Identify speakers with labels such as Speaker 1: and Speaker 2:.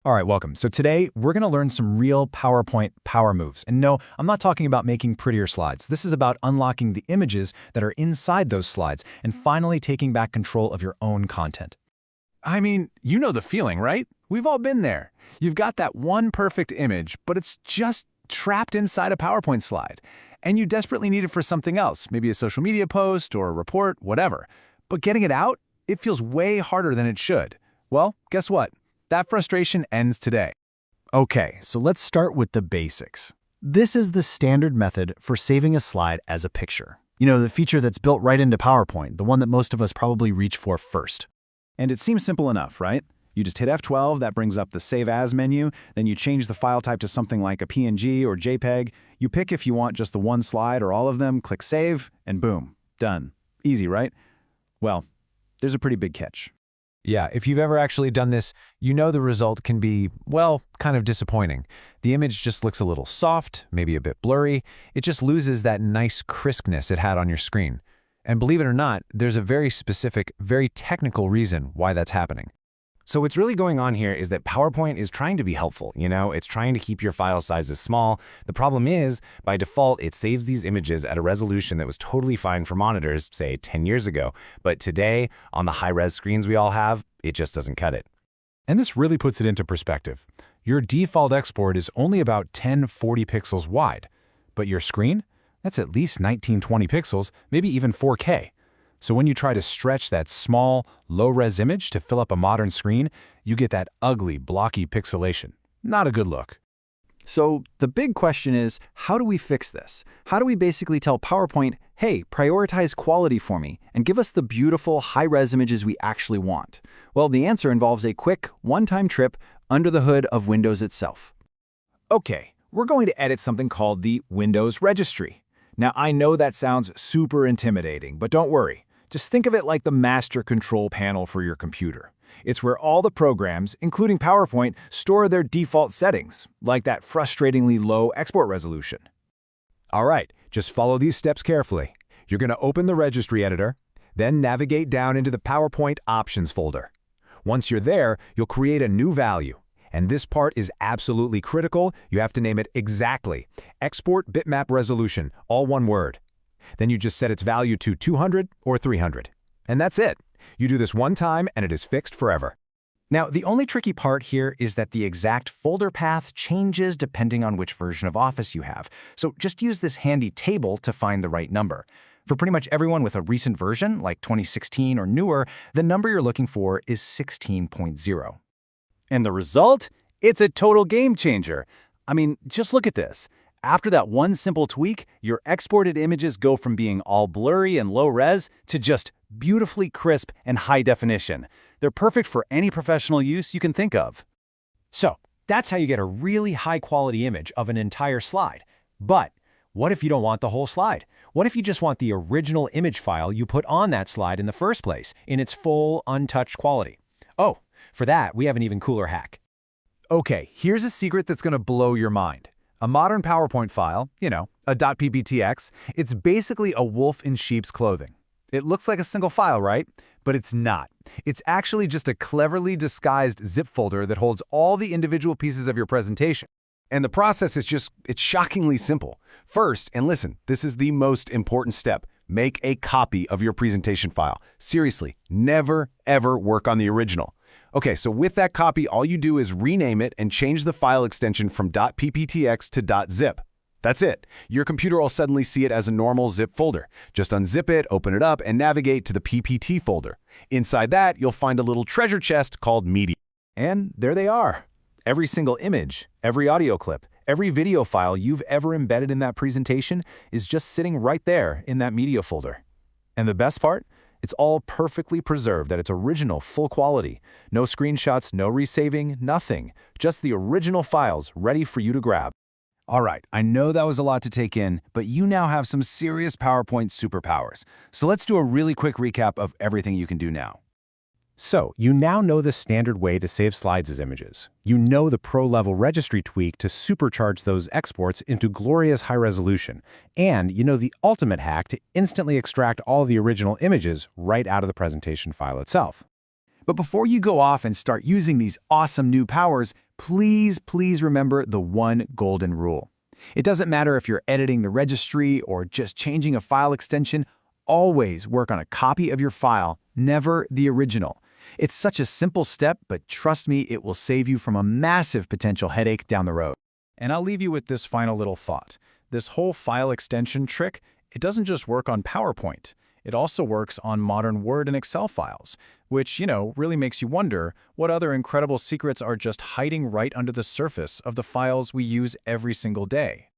Speaker 1: All right, welcome. So today we're going to learn some real PowerPoint power moves. And no, I'm not talking about making prettier slides. This is about unlocking the images that are inside those slides and finally taking back control of your own content.
Speaker 2: I mean, you know the feeling, right? We've all been there. You've got that one perfect image, but it's just trapped inside a PowerPoint slide. And you desperately need it for something else, maybe a social media post or a report, whatever. But getting it out, it feels way harder than it should. Well, guess what? That frustration ends today.
Speaker 1: Okay, so let's start with the basics. This is the standard method for saving a slide as a picture. You know, the feature that's built right into PowerPoint, the one that most of us probably reach for first.
Speaker 2: And it seems simple enough, right? You just hit F12, that brings up the Save As menu, then you change the file type to something like a PNG or JPEG. You pick if you want just the one slide or all of them, click Save, and boom, done. Easy, right? Well, there's a pretty big catch.
Speaker 3: Yeah, if you've ever actually done this, you know the result can be, well, kind of disappointing. The image just looks a little soft, maybe a bit blurry. It just loses that nice crispness it had on your screen. And believe it or not, there's a very specific, very technical reason why that's happening.
Speaker 4: So what's really going on here is that PowerPoint is trying to be helpful, it's trying to keep your file sizes small. The problem is, by default, it saves these images at a resolution that was totally fine for monitors, say 10 years ago. But today, on the high-res screens we all have, it just doesn't cut it.
Speaker 3: And this really puts it into perspective. Your default export is only about 1040 pixels wide, but your screen? That's at least 1920 pixels, maybe even 4K. So when you try to stretch that small, low-res image to fill up a modern screen, you get that ugly, blocky pixelation. Not a good look.
Speaker 1: So the big question is, how do we fix this? How do we basically tell PowerPoint, hey, prioritize quality for me and give us the beautiful high-res images we actually want? Well, the answer involves a quick, one-time trip under the hood of Windows itself.
Speaker 2: Okay, we're going to edit something called the Windows Registry. Now, I know that sounds super intimidating, but don't worry. Just think of it like the master control panel for your computer. It's where all the programs, including PowerPoint, store their default settings, like that frustratingly low export resolution.
Speaker 3: All right, just follow these steps carefully. You're going to open the registry editor, then navigate down into the PowerPoint Options folder. Once you're there, you'll create a new value. And this part is absolutely critical. You have to name it exactly. Export bitmap resolution, all one word. Then you just set its value to 200 or 300. And that's it. You do this one time and it is fixed forever.
Speaker 1: Now, the only tricky part here is that the exact folder path changes depending on which version of Office you have. So just use this handy table to find the right number. For pretty much everyone with a recent version, like 2016 or newer, the number you're looking for is 16.0.
Speaker 2: And the result? It's a total game changer. I mean, just look at this. After that one simple tweak, your exported images go from being all blurry and low-res to just beautifully crisp and high definition. They're perfect for any professional use you can think of.
Speaker 1: So that's how you get a really high-quality image of an entire slide. But what if you don't want the whole slide? What if you just want the original image file you put on that slide in the first place, in its full, untouched quality? Oh, for that, we have an even cooler hack.
Speaker 2: Okay, here's a secret that's going to blow your mind. A modern PowerPoint file, a .pptx, it's basically a wolf in sheep's clothing. It looks like a single file, right? But it's not. It's actually just a cleverly disguised zip folder that holds all the individual pieces of your presentation. And the process is it's shockingly simple. First, and listen, this is the most important step, make a copy of your presentation file. Seriously, never, ever work on the original. Okay, so with that copy, all you do is rename it and change the file extension from .pptx to .zip. That's it. Your computer will suddenly see it as a normal zip folder. Just unzip it, open it up, and navigate to the PPT folder. Inside that, you'll find a little treasure chest called Media. And there they are. Every single image, every audio clip, every video file you've ever embedded in that presentation is just sitting right there in that media folder. And the best part? It's all perfectly preserved at its original full quality. No screenshots, no resaving, nothing. Just the original files ready for you to grab. All right, I know that was a lot to take in, but you now have some serious PowerPoint superpowers. So let's do a really quick recap of everything you can do now.
Speaker 3: So, you now know the standard way to save slides as images. You know the pro-level registry tweak to supercharge those exports into glorious high resolution. And you know the ultimate hack to instantly extract all the original images right out of the presentation file itself.
Speaker 1: But before you go off and start using these awesome new powers, please remember the one golden rule. It doesn't matter if you're editing the registry or just changing a file extension, always work on a copy of your file, never the original. It's such a simple step, but trust me, it will save you from a massive potential headache down the road.
Speaker 2: And I'll leave you with this final little thought. This whole file extension trick, it doesn't just work on PowerPoint. It also works on modern Word and Excel files, which, really makes you wonder what other incredible secrets are just hiding right under the surface of the files we use every single day.